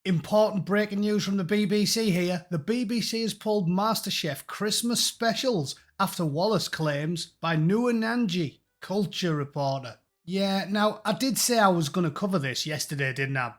Important breaking news from the BBC here. The BBC has pulled MasterChef Christmas specials after Wallace claims by Nuwa Nanji, culture reporter. Yeah, now I did say I was going to cover this yesterday, didn't I?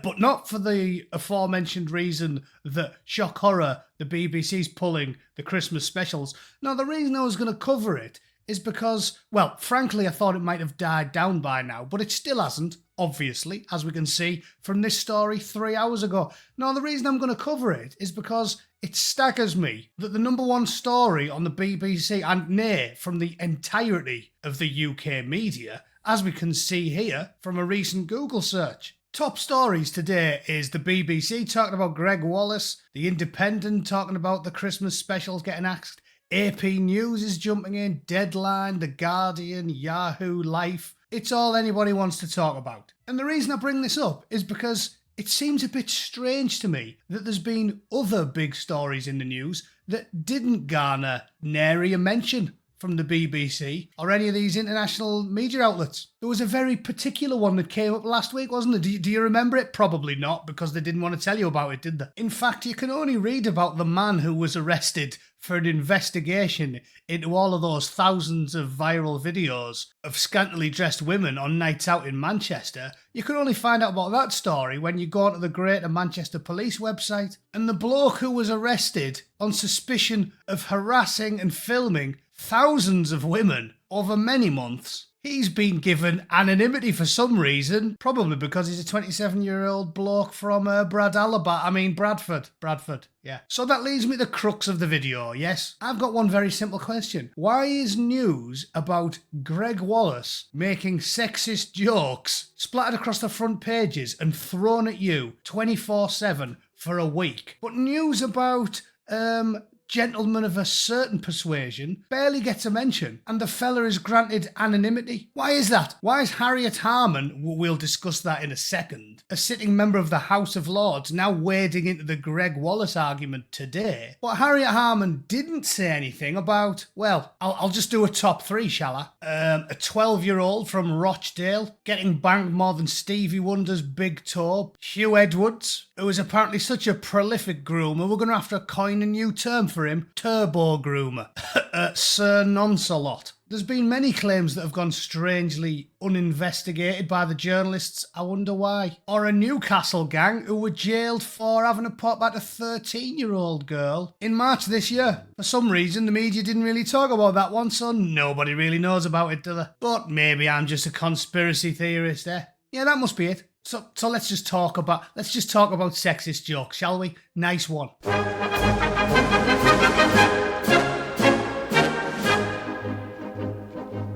But not for the aforementioned reason that, shock horror, the BBC's pulling the Christmas specials. No, the reason I was going to cover it is because, well, frankly, I thought it might have died down by now, but it still hasn't, obviously, as we can see from this story 3 hours ago. No, the reason I'm going to cover it is because it staggers me that the number one story on the BBC, and nay, from the entirety of the UK media, as we can see here from a recent Google search. Top stories today is the BBC talking about Gregg Wallace, the Independent talking about the Christmas specials getting axed, AP News is jumping in, Deadline, The Guardian, Yahoo, Life. It's all anybody wants to talk about. And the reason I bring this up is because it seems a bit strange to me that there's been other big stories in the news that didn't garner nary a mention from the BBC or any of these international media outlets. There was a very particular one that came up last week, wasn't there? Do you remember it? Probably not, because they didn't want to tell you about it, did they? In fact, you can only read about the man who was arrested for an investigation into all of those thousands of viral videos of scantily dressed women on nights out in Manchester. You can only find out about that story when you go onto the Greater Manchester Police website. And the bloke who was arrested on suspicion of harassing and filming thousands of women over many months, he's been given anonymity for some reason, probably because he's a 27-year-old bloke from Bradford, yeah. So that leads me to the crux of the video, yes? I've got one very simple question. Why is news about Gregg Wallace making sexist jokes splattered across the front pages and thrown at you 24/7 for a week, but news about, gentlemen of a certain persuasion barely gets a mention, and the fella is granted anonymity? Why is that? Why is Harriet Harman, we'll discuss that in a second, a sitting member of the House of Lords, now wading into the Gregg Wallace argument today? But Harriet Harman didn't say anything about, well, I'll just do a top three, shall I? A 12-year-old from Rochdale getting banged more than Stevie Wonder's big toe. Hugh Edwards, who is apparently such a prolific groomer, we're going to have to coin a new term for him, turbo groomer. Sir Noncelot. There's been many claims that have gone strangely uninvestigated by the journalists. I wonder why. Or a Newcastle gang who were jailed for having a pop at a 13-year-old girl in March this year. For some reason, the media didn't really talk about that one, so nobody really knows about it, do they? But maybe I'm just a conspiracy theorist, eh? Yeah, that must be it. So let's just talk about sexist jokes, shall we? Nice one.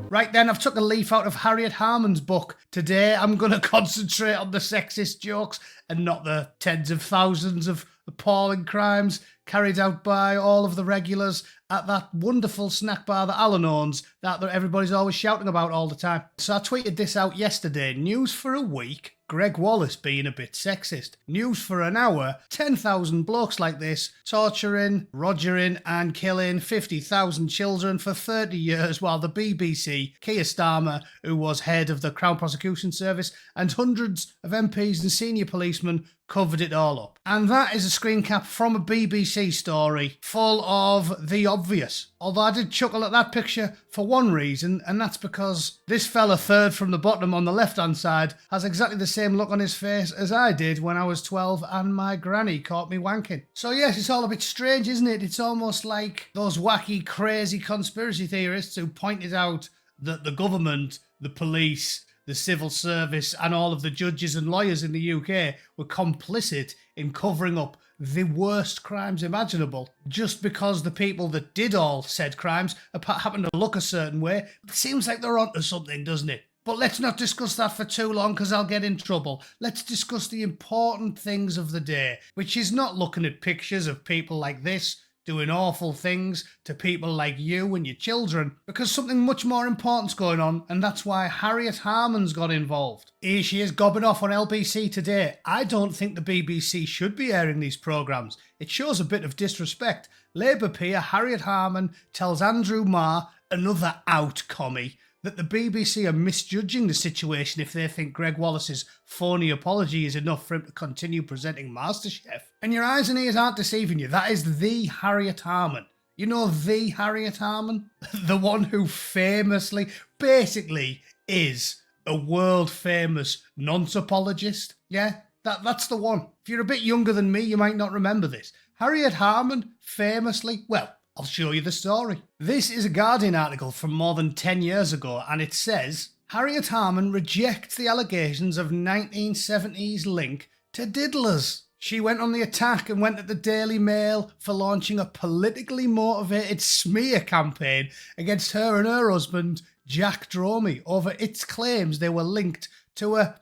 Right then, I've took a leaf out of Harriet Harman's book. Today, I'm going to concentrate on the sexist jokes and not the tens of thousands of appalling crimes carried out by all of the regulars at that wonderful snack bar that Alan owns, that everybody's always shouting about all the time. So I tweeted this out yesterday. News for a week, Gregg Wallace being a bit sexist. News for an hour, 10,000 blokes like this torturing, rogering and killing 50,000 children for 30 years while the BBC, Keir Starmer, who was head of the Crown Prosecution Service, and hundreds of MPs and senior policemen covered it all up. And that is a screen cap from a BBC story full of the obvious. Although I did chuckle at that picture for one reason, and that's because this fella third from the bottom on the left-hand side has exactly the same look on his face as I did when I was 12 and my granny caught me wanking. So yes, it's all a bit strange, isn't it? It's almost like those wacky, crazy conspiracy theorists who pointed out that the government, the police, the civil service and all of the judges and lawyers in the UK were complicit in covering up the worst crimes imaginable just because the people that did all said crimes happen to look a certain way. It seems like they're onto something, doesn't it? But let's not discuss that for too long because I'll get in trouble. Let's discuss the important things of the day, which is not looking at pictures of people like this doing awful things to people like you and your children, because something much more important's going on, and that's why Harriet Harman's got involved. Here she is gobbing off on LBC today. I don't think the BBC should be airing these programmes. It shows a bit of disrespect. Labour peer Harriet Harman tells Andrew Marr, another out commie, that the BBC are misjudging the situation if they think Gregg Wallace's phony apology is enough for him to continue presenting MasterChef. And your eyes and ears aren't deceiving you. That is the Harriet Harman. You know the Harriet Harman? The one who famously, basically, is a world-famous nonce apologist. Yeah, that's the one. If you're a bit younger than me, you might not remember this. Harriet Harman, famously, well, I'll show you the story. This is a Guardian article from more than 10 years ago, and it says, Harriet Harman rejects the allegations of 1970s link to diddlers. She went on the attack and went at the Daily Mail for launching a politically motivated smear campaign against her and her husband, Jack Dromey, over its claims they were linked to a,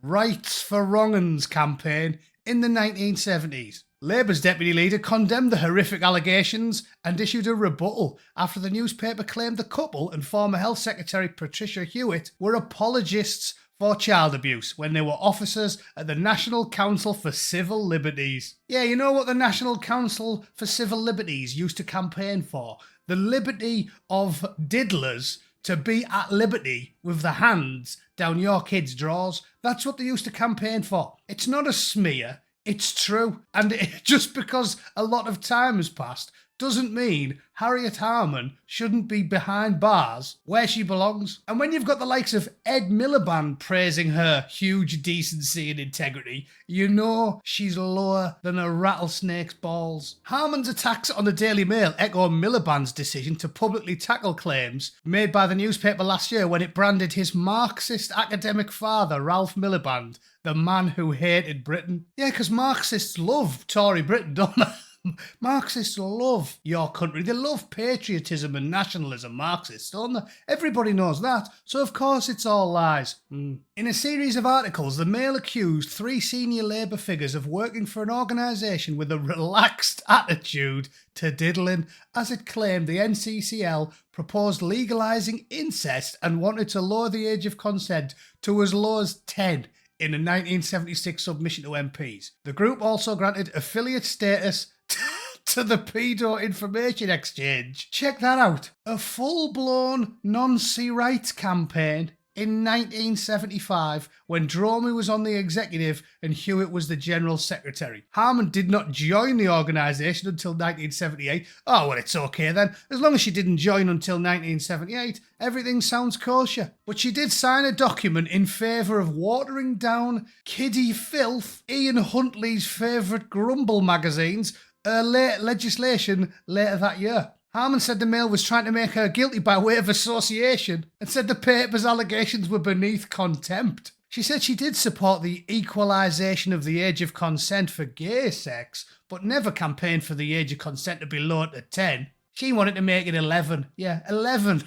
Rights for Wrong'uns campaign in the 1970s. Labour's deputy leader condemned the horrific allegations and issued a rebuttal after the newspaper claimed the couple and former Health Secretary Patricia Hewitt were apologists for child abuse when they were officers at the National Council for Civil Liberties. Yeah, you know what the National Council for Civil Liberties used to campaign for? The liberty of diddlers to be at liberty with the hands down your kids' drawers. That's what they used to campaign for. It's not a smear. It's true. And just because a lot of time has passed doesn't mean Harriet Harman shouldn't be behind bars where she belongs. And when you've got the likes of Ed Miliband praising her huge decency and integrity, you know she's lower than a rattlesnake's balls. Harman's attacks on the Daily Mail echo Miliband's decision to publicly tackle claims made by the newspaper last year when it branded his Marxist academic father, Ralph Miliband, the man who hated Britain. Yeah, because Marxists love Tory Britain, don't they? Marxists love your country. They love patriotism and nationalism, Marxists, don't they? Everybody knows that, so of course it's all lies. In a series of articles, the Mail accused 3 senior Labour figures of working for an organisation with a relaxed attitude to diddling, as it claimed the NCCL proposed legalising incest and wanted to lower the age of consent to as low as 10 in a 1976 submission to MPs. The group also granted affiliate status to the Pedo Information Exchange. Check that out. A full-blown non-see rights campaign in 1975 when Dromey was on the executive and Hewitt was the general secretary. Harman did not join the organisation until 1978. Oh, well, it's okay then. As long as she didn't join until 1978, everything sounds kosher. But she did sign a document in favour of watering down kiddie filth, Ian Huntley's favourite grumble magazines, legislation later that year. Harman said the Mail was trying to make her guilty by way of association and said the paper's allegations were beneath contempt. She said she did support the equalisation of the age of consent for gay sex, but never campaigned for the age of consent to be lowered to 10. She wanted to make it 11. Yeah, 11.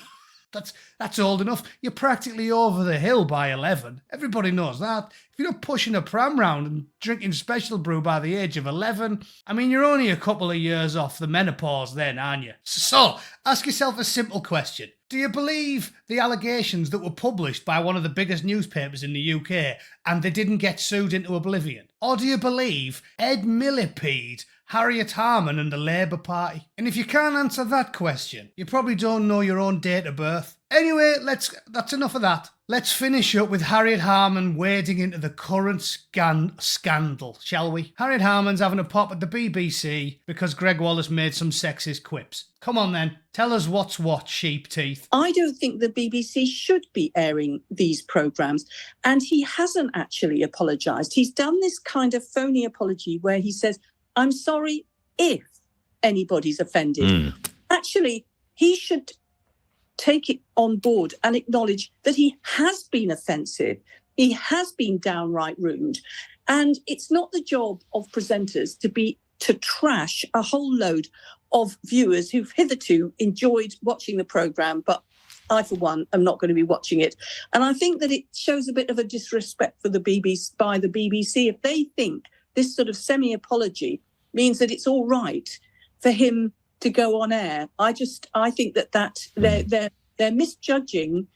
That's old enough. You're practically over the hill by 11. Everybody knows that. If you're not pushing a pram round and drinking special brew by the age of 11, I mean, you're only a couple of years off the menopause then, aren't you? So, ask yourself a simple question. Do you believe the allegations that were published by one of the biggest newspapers in the UK and they didn't get sued into oblivion? Or do you believe Ed Millipede, Harriet Harman and the Labour Party? And if you can't answer that question, you probably don't know your own date of birth. Anyway, that's enough of that. Let's finish up with Harriet Harman wading into the current scandal, shall we? Harriet Harman's having a pop at the BBC because Gregg Wallace made some sexist quips. Come on then, tell us what's what, sheep teeth. I don't think the BBC should be airing these programmes, and he hasn't actually apologised. He's done this kind of phony apology where he says, I'm sorry if anybody's offended. Actually, he should take it on board and acknowledge that he has been offensive. He has been downright rude. And it's not the job of presenters to trash a whole load of viewers who've hitherto enjoyed watching the programme, but I, for one, am not going to be watching it. And I think that it shows a bit of a disrespect for the BBC by the BBC if they think this sort of semi-apology means that it's all right for him to go on air. I think that they're misjudging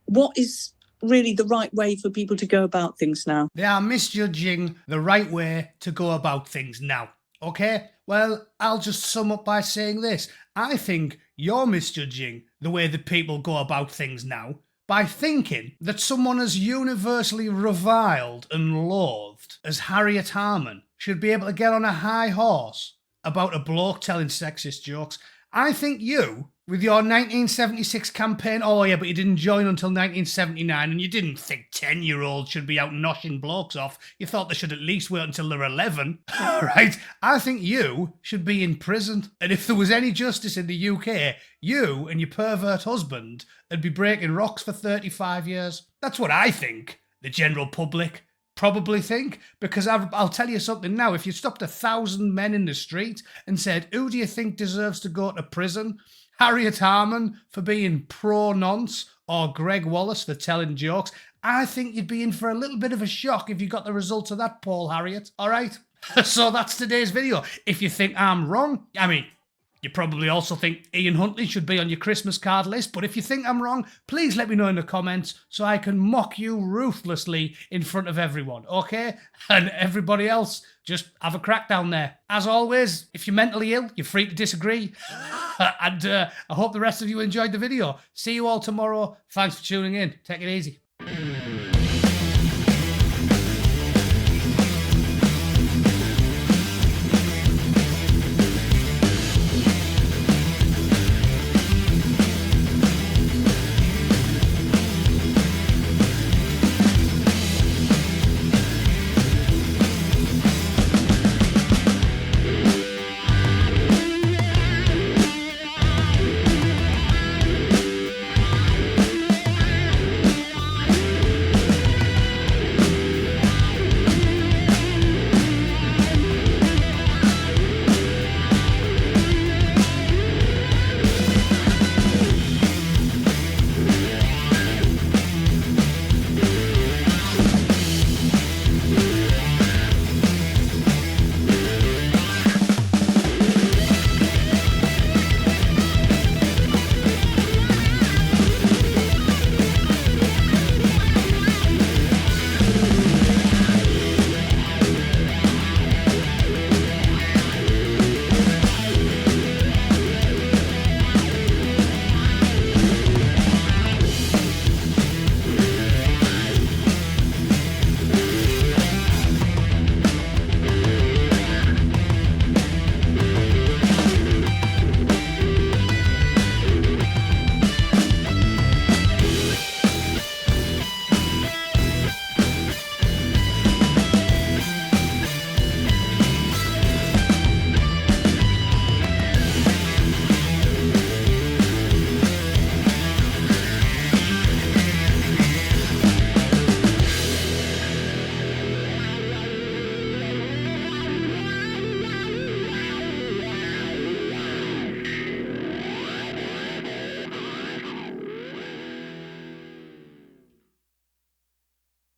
what is really the right way for people to go about things now. They are misjudging the right way to go about things now. Okay? Well, I'll just sum up by saying this. I think you're misjudging the way that people go about things now by thinking that someone as universally reviled and loathed as Harriet Harman should be able to get on a high horse about a bloke telling sexist jokes. I think you, with your 1976 campaign, oh yeah, but you didn't join until 1979, and you didn't think 10-year-olds should be out noshing blokes off. You thought they should at least wait until they're 11, right? I think you should be in prison. And if there was any justice in the UK, you and your pervert husband would be breaking rocks for 35 years. That's what I think. The general public probably think, because I'll tell you something now. If you stopped 1,000 men in the street and said, who do you think deserves to go to prison? Harriet Harman for being pro-nonce or Gregg Wallace for telling jokes, I think you'd be in for a little bit of a shock if you got the results of that poll, Harriet. All right? So that's today's video. If you think I'm wrong, I mean, you probably also think Ian Huntley should be on your Christmas card list, but if you think I'm wrong, please let me know in the comments so I can mock you ruthlessly in front of everyone, okay? And everybody else, just have a crack down there. As always, if you're mentally ill, you're free to disagree. And I hope the rest of you enjoyed the video. See you all tomorrow. Thanks for tuning in. Take it easy.